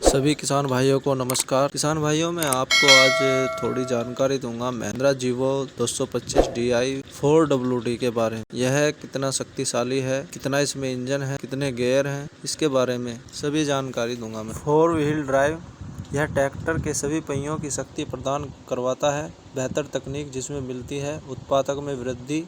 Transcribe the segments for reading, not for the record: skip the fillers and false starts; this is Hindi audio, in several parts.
सभी किसान भाइयों को नमस्कार। किसान भाइयों, मैं आपको आज थोड़ी जानकारी दूंगा महिंद्रा जीवो 225 DI 4WD के बारे में। यह कितना शक्तिशाली है, कितना इसमें इंजन है, कितने गियर हैं, इसके बारे में सभी जानकारी दूंगा मैं। 4 व्हील ड्राइव, यह ट्रैक्टर के सभी पहियों की शक्ति प्रदान करवाता है। बेहतर तकनीक जिसमें मिलती है, उत्पादक में वृद्धि,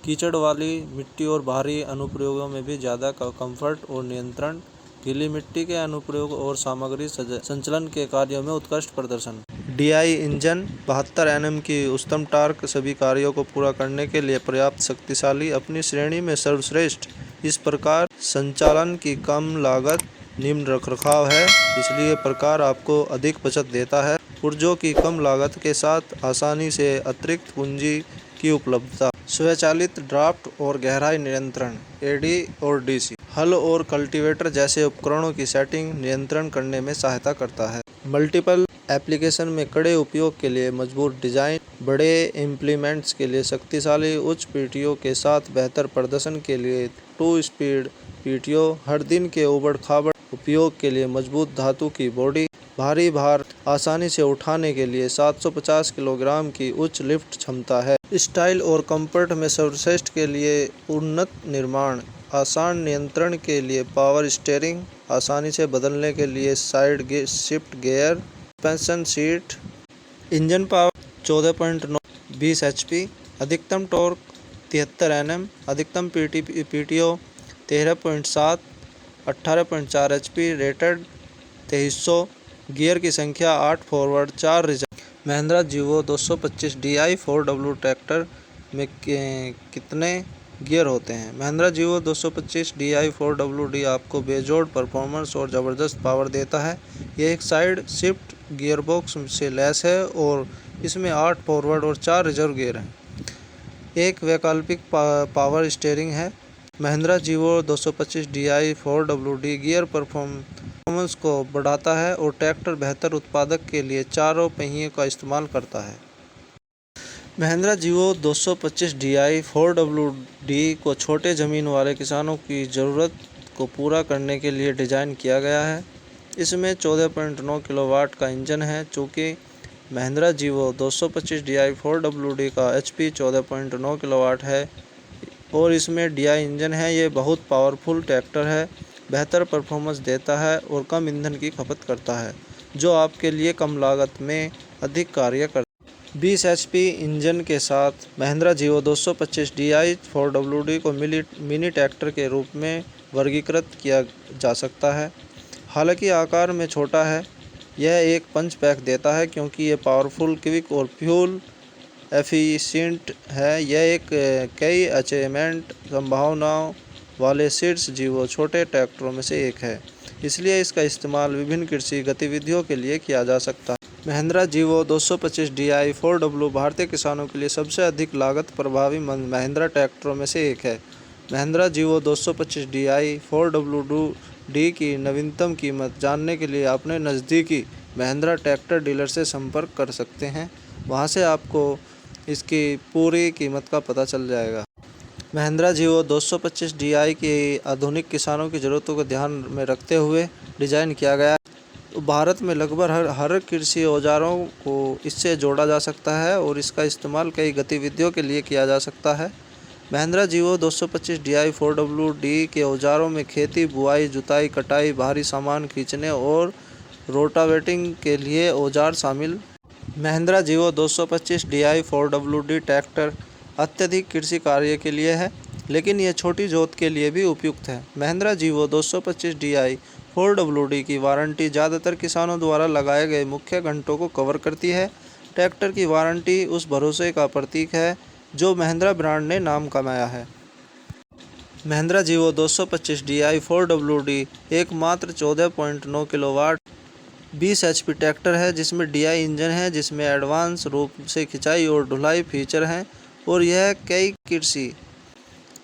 कीचड़ वाली मिट्टी और भारी अनुप्रयोगों में भी ज़्यादा कंफर्ट और नियंत्रण, गीली मिट्टी के अनुप्रयोग और सामग्री संचलन के कार्यों में उत्कृष्ट प्रदर्शन। DI इंजन 72 Nm की उच्चतम टार्क सभी कार्यों को पूरा करने के लिए पर्याप्त शक्तिशाली, अपनी श्रेणी में सर्वश्रेष्ठ। इस प्रकार संचालन की कम लागत, निम्न रखरखाव है, इसलिए प्रकार आपको अधिक बचत देता है। पुर्जों की कम लागत के साथ आसानी से अतिरिक्त पूंजी की उपलब्धता। स्वचालित ड्राफ्ट और गहराई नियंत्रण AD और DC, हल और कल्टीवेटर जैसे उपकरणों की सेटिंग नियंत्रण करने में सहायता करता है। मल्टीपल एप्लीकेशन में कड़े उपयोग के लिए मजबूत डिजाइन, बड़े इम्प्लीमेंट्स के लिए शक्तिशाली उच्च PTO के साथ बेहतर प्रदर्शन के लिए 2 स्पीड PTO, हर दिन के उबड़-खाबड़ उपयोग के लिए मजबूत धातु की बॉडी, भारी भार आसानी से उठाने के लिए 750 किलोग्राम की उच्च लिफ्ट क्षमता है। स्टाइल और कंफर्ट में सर्वश्रेष्ठ के लिए उन्नत निर्माण, आसान नियंत्रण के लिए पावर स्टीयरिंग, आसानी से बदलने के लिए side shift gear, suspension seat, engine power 14.9 20 HP, अधिकतम टॉर्क 73 Nm, अधिकतम PTO 13.7 18.4 HP, रेटेड 2300, गियर की संख्या 8 फॉरवर्ड 4 रिजर्व। महिंद्रा जीवो 225 DI 4W ट्रैक्टर में कितने गियर होते हैं? महिंद्रा जीवो 225 DI 4WD आपको बेजोड़ परफॉर्मेंस और ज़बरदस्त पावर देता है। यह एक साइड शिफ्ट गियरबॉक्स से लैस है और इसमें 8 फॉरवर्ड और 4 रिजर्व गियर हैं। एक वैकल्पिक पावर स्टीयरिंग है। महिंद्रा जीवो 225 DI 4WD गियर परफॉर्मेंस को बढ़ाता है और ट्रैक्टर बेहतर उत्पादक के लिए चारों पहियों का इस्तेमाल करता है। महिंद्रा जीवो 225 DI 4WD को छोटे ज़मीन वाले किसानों की ज़रूरत को पूरा करने के लिए डिज़ाइन किया गया है। इसमें 14.9 किलोवाट का इंजन है। चूँकि महिंद्रा जीवो 225 DI 4WD का HP 14.9 किलोवाट है और इसमें DI इंजन है, ये बहुत पावरफुल ट्रैक्टर है, बेहतर परफॉर्मेंस देता है और कम ईंधन की खपत करता है, जो आपके लिए कम लागत में अधिक कार्य करता है। 20 HP इंजन के साथ महिंद्रा जीवो 225 DI 4WD को मिनी ट्रैक्टर के रूप में वर्गीकृत किया जा सकता है। हालांकि आकार में छोटा है, यह एक पंच पैक देता है क्योंकि ये पावरफुल, क्विक और फ्यूल एफिशिएंट है। यह एक कई अचीवमेंट संभावनाओं वाले शीर्ष जीवो छोटे ट्रैक्टरों में से एक है, इसलिए इसका इस्तेमाल विभिन्न कृषि गतिविधियों के लिए किया जा सकता है। महिंद्रा जीवो 225 DI 4W भारतीय किसानों के लिए सबसे अधिक लागत प्रभावी महिंद्रा ट्रैक्टरों में से एक है। महिंद्रा जीवो 225 DI 4WD की नवीनतम कीमत जानने के लिए अपने नज़दीकी महिंद्रा ट्रैक्टर डीलर से संपर्क कर सकते हैं। वहां से आपको इसकी पूरी कीमत का पता चल जाएगा। महिंद्रा जीवो 225 DI की आधुनिक किसानों की ज़रूरतों को ध्यान में रखते हुए डिज़ाइन किया गया है। भारत में लगभग हर कृषि औजारों को इससे जोड़ा जा सकता है और इसका इस्तेमाल कई गतिविधियों के लिए किया जा सकता है। महिंद्रा जीवो 225 DI 4WD के औजारों में खेती, बुआई, जुताई, कटाई, भारी सामान खींचने और रोटावेटिंग के लिए औजार शामिल। महिंद्रा जीवो 225 DI 4WD ट्रैक्टर अत्यधिक कृषि कार्य के लिए है, लेकिन यह छोटी जोत के लिए भी उपयुक्त है। महिंद्रा जीवो 225 DI 4WD की वारंटी ज़्यादातर किसानों द्वारा लगाए गए मुख्य घंटों को कवर करती है। ट्रैक्टर की वारंटी उस भरोसे का प्रतीक है जो महिंद्रा ब्रांड ने नाम कमाया है। महिंद्रा जीवो 225 DI 4WD एकमात्र 14.9 किलोवाट 20 HP ट्रैक्टर है जिसमें DI इंजन है, जिसमें एडवांस रूप से खिंचाई और ढुलाई फीचर हैं और यह कई कृषि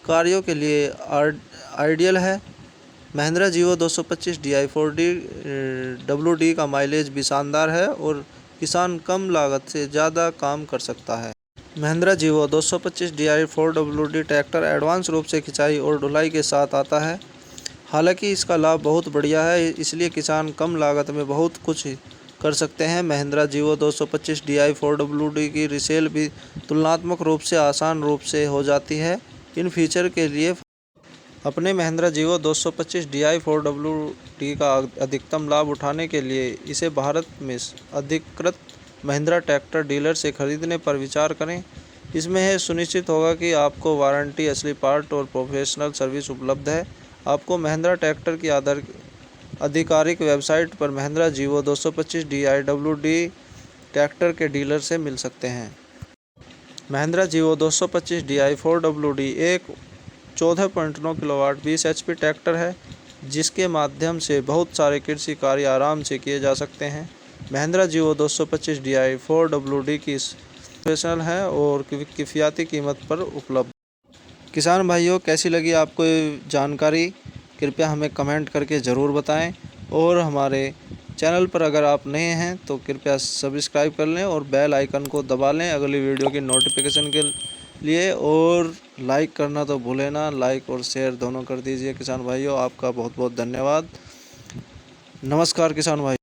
कार्यों के लिए आइडियल है। महिंद्रा जीवो 225 DI 4WD का माइलेज भी शानदार है और किसान कम लागत से ज़्यादा काम कर सकता है। महिंद्रा जीवो 225 DI 4WD ट्रैक्टर एडवांस रूप से खिंचाई और ढुलाई के साथ आता है। हालांकि इसका लाभ बहुत बढ़िया है, इसलिए किसान कम लागत में बहुत कुछ कर सकते हैं। महिंद्रा जीवो 225 DI 4WD की रीसेल भी तुलनात्मक रूप से आसान रूप से हो जाती है। इन फीचर के लिए अपने महिंद्रा जीवो 225 DI 4WD का अधिकतम लाभ उठाने के लिए इसे भारत में अधिकृत महिंद्रा ट्रैक्टर डीलर से खरीदने पर विचार करें। इसमें यह सुनिश्चित होगा कि आपको वारंटी, असली पार्ट और प्रोफेशनल सर्विस उपलब्ध है। आपको महिंद्रा ट्रैक्टर की आधिकारिक वेबसाइट पर महिंद्रा जीवो 225 DI WD ट्रैक्टर के डीलर से मिल सकते हैं। महिंद्रा जीवो 225 DI 4WD एक 14.9 किलोवाट 20 HP ट्रैक्टर है, जिसके माध्यम से बहुत सारे कृषि कार्य आराम से किए जा सकते हैं। महिंद्रा जीवो 225 DI 4WD की प्रोफेशनल है और किफ़ायती कीमत पर उपलब्ध। किसान भाइयों, कैसी लगी आपको ये जानकारी? कृपया हमें कमेंट करके ज़रूर बताएं और हमारे चैनल पर अगर आप नए हैं तो कृपया सब्सक्राइब कर लें और बेल आइकन को दबा लें अगली वीडियो की नोटिफिकेशन के लिए। और लाइक करना तो भूलें ना, लाइक और शेयर दोनों कर दीजिए। किसान भाइयों, आपका बहुत बहुत धन्यवाद। नमस्कार किसान भाई।